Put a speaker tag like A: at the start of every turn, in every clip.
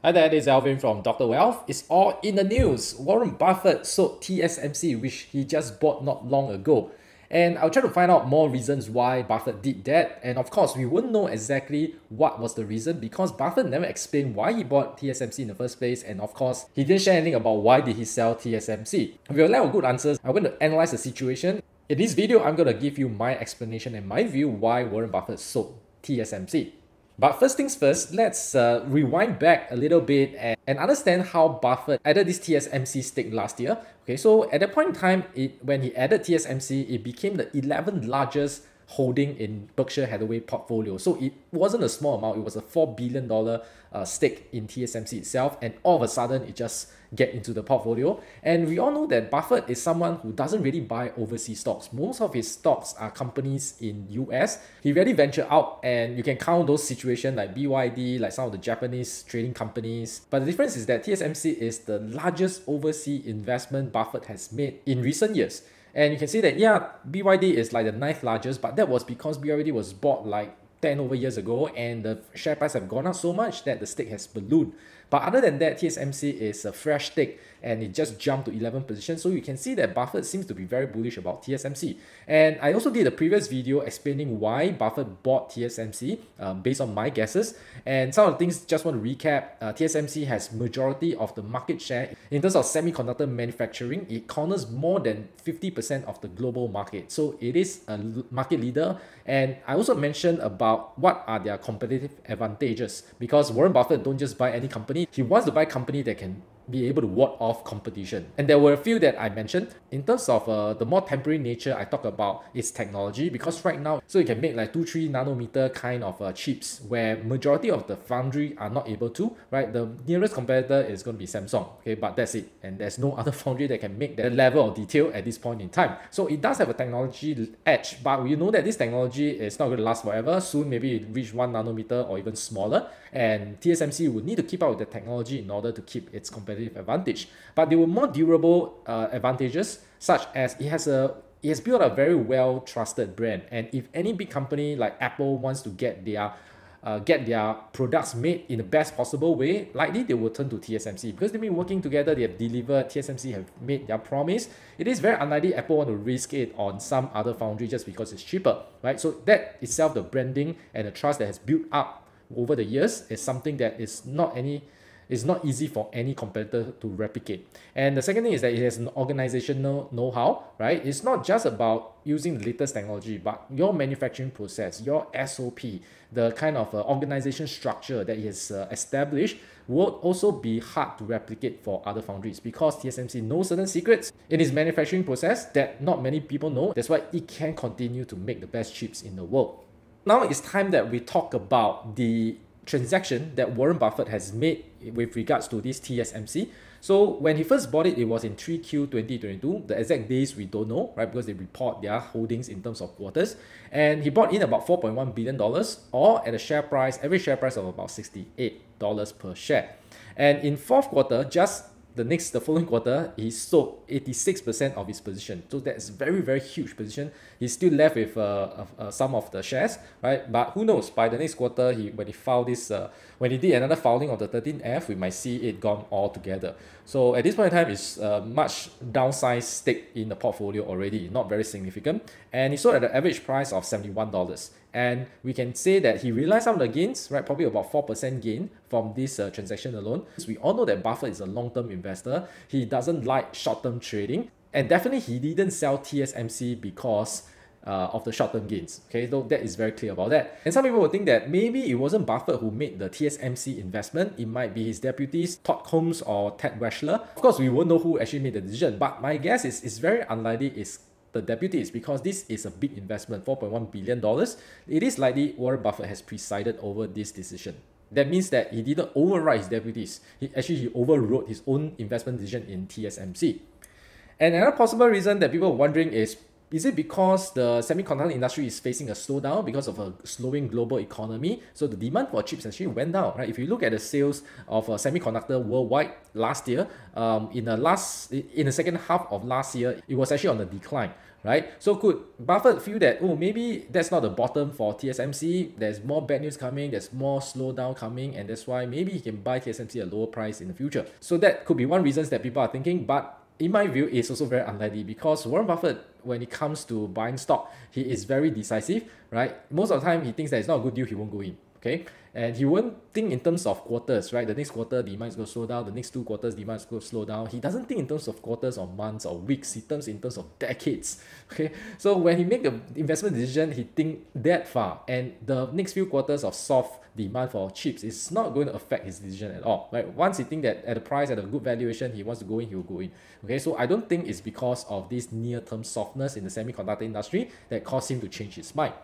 A: Hi there, this is Alvin from Dr. Wealth. It's all in the news. Warren Buffett sold TSMC, which he just bought not long ago. And I'll try to find out more reasons why Buffett did that. And of course, we wouldn't know exactly what was the reason because Buffett never explained why he bought TSMC in the first place. And of course, he didn't share anything about why did he sell TSMC. If you're lack of good answers, I'm going to analyze the situation. In this video, I'm going to give you my explanation and my view why Warren Buffett sold TSMC. But first things first, let's rewind back a little bit and understand how Buffett added this TSMC stake last year. Okay, so at that point in time, when he added TSMC, it became the 11th largest holding in Berkshire Hathaway portfolio. So it wasn't a small amount, it was a $4 billion stake in TSMC itself, and all of a sudden it just get into the portfolio. And we all know that Buffett is someone who doesn't really buy overseas stocks. Most of his stocks are companies in US. He really venture out, and you can count those situations like BYD, like some of the Japanese trading companies. But the difference is that TSMC is the largest overseas investment Buffett has made in recent years. And you can see that, yeah, BYD is like the 9th largest, but that was because BYD was bought like 10 over years ago, and the share price have gone up so much that the stake has ballooned. But other than that, TSMC is a fresh stake and it just jumped to 11th position. So you can see that Buffett seems to be very bullish about TSMC. And I also did a previous video explaining why Buffett bought TSMC based on my guesses. And some of the things, just want to recap, TSMC has majority of the market share in terms of semiconductor manufacturing. It corners more than 50% of the global market. So it is a market leader. And I also mentioned about what are their competitive advantages, because Warren Buffett don't just buy any company. He wants to buy a company that can be able to ward off competition. And there were a few that I mentioned. In terms of the more temporary nature, I talk about its technology, because right now, so you can make like 2-3 nanometer kind of chips where majority of the foundry are not able to, right? The nearest competitor is going to be Samsung, okay, but that's it. And there's no other foundry that can make that level of detail at this point in time. So it does have a technology edge, but we know that this technology is not going to last forever. Soon, maybe it reach 1 nanometer or even smaller. And TSMC would need to keep up with the technology in order to keep its competitive advantage. But there were more durable advantages, such as it has built a very well trusted brand. And if any big company like Apple wants to get their products made in the best possible way, likely they will turn to TSMC because they've been working together, they have delivered, TSMC have made their promise. It is very unlikely Apple want to risk it on some other foundry just because it's cheaper, right? So that itself, the branding and the trust that has built up over the years, is something that is not easy for any competitor to replicate. And the second thing is that it has an organizational know-how, right? It's not just about using the latest technology, but your manufacturing process, your SOP, the kind of organization structure that it has established will also be hard to replicate for other foundries, because TSMC knows certain secrets in its manufacturing process that not many people know. That's why it can continue to make the best chips in the world. Now it's time that we talk about the transaction that Warren Buffett has made with regards to this TSMC. So when he first bought it, it was in 3Q 2022. The exact days we don't know, right? Because they report their holdings in terms of quarters. And he bought in about $4.1 billion, or at a share price, average share price of about $68 per share. And in fourth quarter, just the following quarter, he sold 86% of his position. So that's very, very huge position. He's still left with some of the shares, right? But who knows? By the next quarter, when he did another filing of the 13F, we might see it gone all together. So at this point in time, it's much downsized stake in the portfolio already, not very significant. And he sold at an average price of $71. And we can say that he realized some of the gains, right? Probably about 4% gain from this transaction alone. So we all know that Buffett is a long-term investor. He doesn't like short-term trading. And definitely he didn't sell TSMC because of the short-term gains. Okay, so that is very clear about that. And some people will think that maybe it wasn't Buffett who made the TSMC investment. It might be his deputies, Todd Combs or Ted Weschler. Of course, we won't know who actually made the decision. But my guess is it's very unlikely it's the deputies, because this is a big investment, $4.1 billion. It is likely Warren Buffett has presided over this decision. That means that he didn't override his deputies. He overrode his own investment decision in TSMC. And another possible reason that people are wondering is Is it because the semiconductor industry is facing a slowdown because of a slowing global economy? So the demand for chips actually went down, right? If you look at the sales of a semiconductor worldwide last year, in the second half of last year, it was actually on the decline, right? So could Buffett feel that, oh, maybe that's not the bottom for TSMC, there's more bad news coming, there's more slowdown coming, and that's why maybe he can buy TSMC at a lower price in the future. So that could be one reason that people are thinking, but in my view, it's also very unlikely because Warren Buffett, when it comes to buying stock, he is very decisive, right? Most of the time, he thinks that it's not a good deal, he won't go in, okay? And he won't think in terms of quarters, right? The next quarter, demand is going to slow down. The next 2 quarters, demand is going to slow down. He doesn't think in terms of quarters or months or weeks. He thinks in terms of decades, okay? So when he make the investment decision, he think that far. And the next few quarters of soft demand for chips is not going to affect his decision at all, right? Once he think that at a price, at a good valuation, he wants to go in, he will go in, okay? So I don't think it's because of this near-term softness in the semiconductor industry that caused him to change his mind.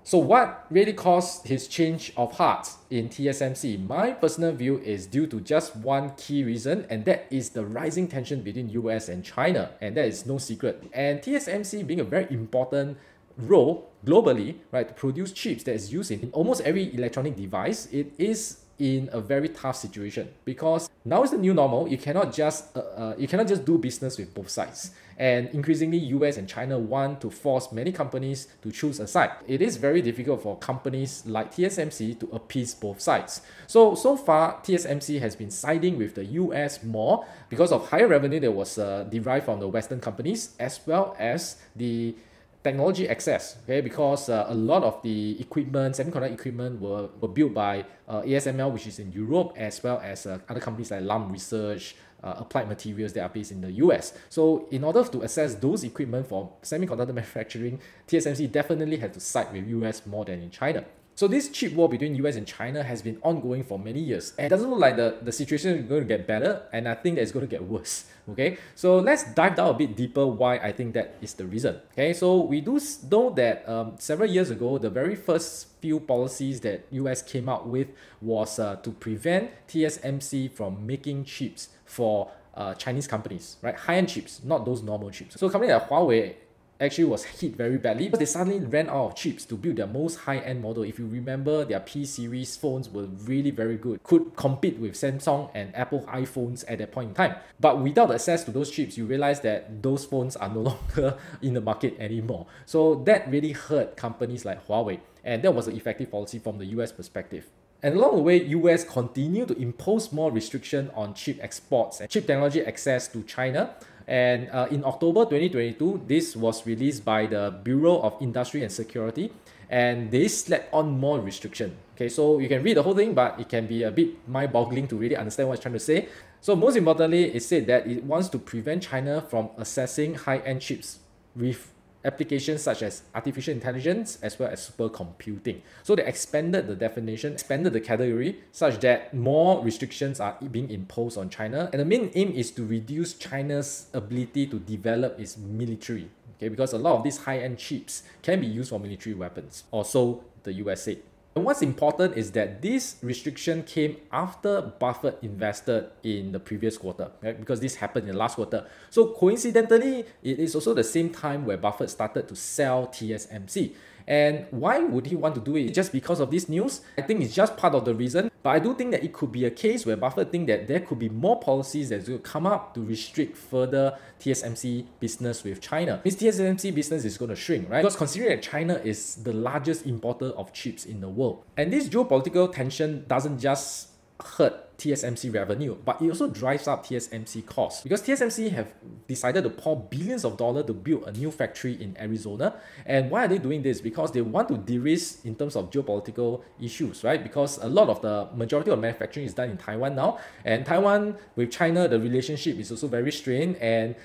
A: So what really caused his change of heart in TSMC? My personal view is due to just one key reason, and that is the rising tension between US and China, and that is no secret. And TSMC being a very important role globally, right, to produce chips that is used in almost every electronic device, it is in a very tough situation because now is the new normal. You cannot just do business with both sides, and increasingly US and China want to force many companies to choose a side. It is very difficult for companies like TSMC to appease both sides. So far TSMC has been siding with the US more because of higher revenue that was derived from the Western companies, as well as the technology access, okay, because a lot of the equipment, semiconductor equipment were built by ASML, which is in Europe, as well as other companies like Lam Research, Applied Materials that are based in the US. So in order to access those equipment for semiconductor manufacturing, TSMC definitely had to side with US more than in China. So this chip war between US and China has been ongoing for many years, and it doesn't look like the situation is going to get better, and I think that it's going to get worse, okay? So let's dive down a bit deeper why I think that is the reason, okay? So we do know that several years ago, the very first few policies that US came out with was to prevent TSMC from making chips for Chinese companies, right? High-end chips, not those normal chips. So a company like Huawei actually was hit very badly because they suddenly ran out of chips to build their most high-end model. If you remember, their P series phones were really very good, could compete with Samsung and Apple iPhones at that point in time. But without access to those chips, you realize that those phones are no longer in the market anymore. So that really hurt companies like Huawei, and that was an effective policy from the US perspective. And along the way, US continued to impose more restriction on chip exports and chip technology access to China. And in October 2022, this was released by the Bureau of Industry and Security, and they slapped on more restriction. Okay, so you can read the whole thing, but it can be a bit mind-boggling to really understand what it's trying to say. So most importantly, it said that it wants to prevent China from accessing high-end chips with applications such as artificial intelligence as well as supercomputing. So they expanded the definition, expanded the category such that more restrictions are being imposed on China. And the main aim is to reduce China's ability to develop its military. Okay, because a lot of these high-end chips can be used for military weapons, or so the US said. And what's important is that this restriction came after Buffett invested in the previous quarter, right? Because this happened in the last quarter. So coincidentally, it is also the same time where Buffett started to sell TSMC. And why would he want to do it? Just because of this news? I think it's just part of the reason. But I do think that it could be a case where Buffett thinks that there could be more policies that will come up to restrict further TSMC business with China. This TSMC business is going to shrink, right? Because considering that China is the largest importer of chips in the world. And this geopolitical tension doesn't just hurt TSMC revenue, but it also drives up TSMC costs because TSMC have decided to pour billions of dollars to build a new factory in Arizona. And why are they doing this? Because they want to de-risk in terms of geopolitical issues, right? Because a lot of the majority of manufacturing is done in Taiwan now, and Taiwan with China, the relationship is also very strained, and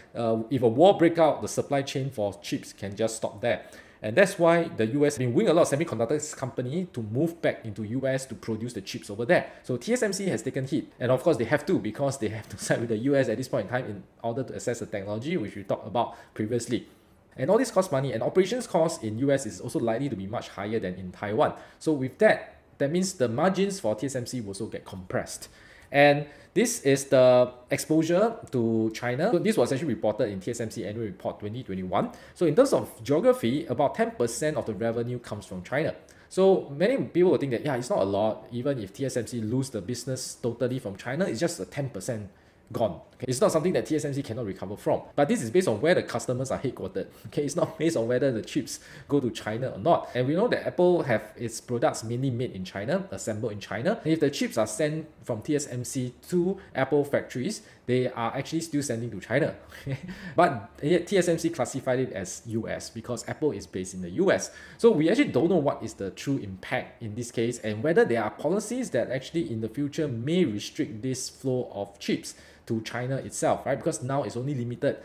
A: if a war breaks out, the supply chain for chips can just stop there. And that's why the US has been winning a lot of semiconductor companies to move back into US to produce the chips over there. So TSMC has taken hit. And of course they have to, because they have to side with the US at this point in time in order to access the technology, which we talked about previously. And all this costs money, and operations cost in US is also likely to be much higher than in Taiwan. So with that, that means the margins for TSMC will also get compressed. And This is the exposure to China. So this was actually reported in TSMC annual report 2021. So in terms of geography, about 10% of the revenue comes from China. So many people will think that, yeah, it's not a lot. Even if TSMC lose the business totally from China, it's just a 10% gone. Okay? It's not something that TSMC cannot recover from. But this is based on where the customers are headquartered. Okay, it's not based on whether the chips go to China or not. And we know that Apple have its products mainly made in China, assembled in China. And if the chips are sent from TSMC to Apple factories, they are actually still sending to China. But yet TSMC classified it as US because Apple is based in the US. So we actually don't know what is the true impact in this case and whether there are policies that actually in the future may restrict this flow of chips to China itself, right? Because now it's only limited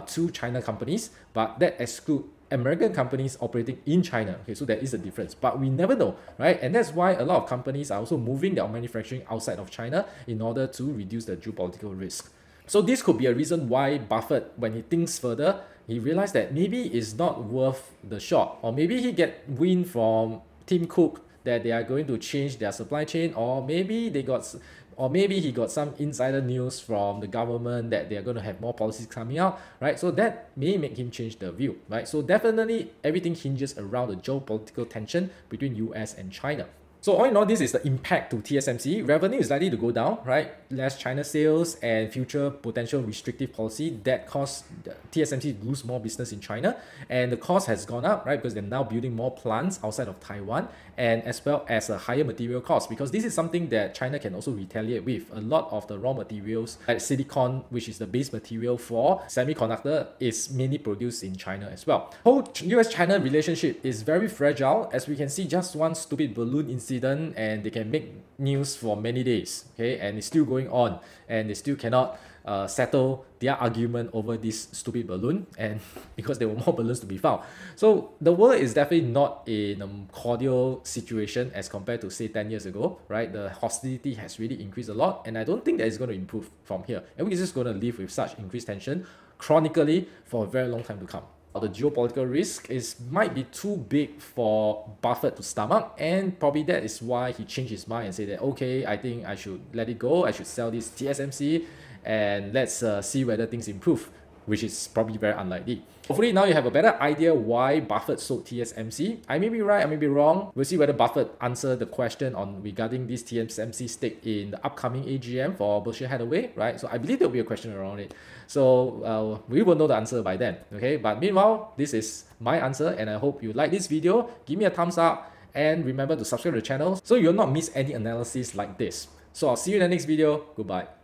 A: to China companies, but that excludes American companies operating in China. Okay, so there is a difference, but we never know, right? And that's why a lot of companies are also moving their manufacturing outside of China in order to reduce the geopolitical risk. So this could be a reason why Buffett, when he thinks further, he realized that maybe it's not worth the shot, or maybe he get wind from Tim Cook that they are going to change their supply chain, or maybe he got some insider news from the government that they are going to have more policies coming out, right? So that may make him change the view, right? So definitely everything hinges around the geopolitical tension between US and China. So all in all, this is the impact to TSMC. Revenue is likely to go down, right? Less China sales and future potential restrictive policy that cause TSMC to lose more business in China. And the cost has gone up, right? Because they're now building more plants outside of Taiwan, and as well as a higher material cost, because this is something that China can also retaliate with. A lot of the raw materials, like silicon, which is the base material for semiconductor, is mainly produced in China as well. Whole US-China relationship is very fragile. As we can see, just one stupid balloon incident and they can make news for many days, okay, and it's still going on, and they still cannot settle their argument over this stupid balloon, and because there were more balloons to be found. So the world is definitely not in a cordial situation as compared to say 10 years ago, right? The hostility has really increased a lot, and I don't think that it's going to improve from here, and we're just going to live with such increased tension chronically for a very long time to come. The geopolitical risk might be too big for Buffett to stomach, and probably that is why he changed his mind and said that, okay, I think I should let it go, I should sell this TSMC, and let's see whether things improve, which is probably very unlikely. Hopefully now you have a better idea why Buffett sold TSMC. I may be right, I may be wrong. We'll see whether Buffett answer the question on regarding this TSMC stake in the upcoming AGM for Berkshire Hathaway, right? So I believe there'll be a question around it. So we will know the answer by then, okay? But meanwhile, this is my answer, and I hope you like this video. Give me a thumbs up, and remember to subscribe to the channel so you'll not miss any analysis like this. So I'll see you in the next video. Goodbye.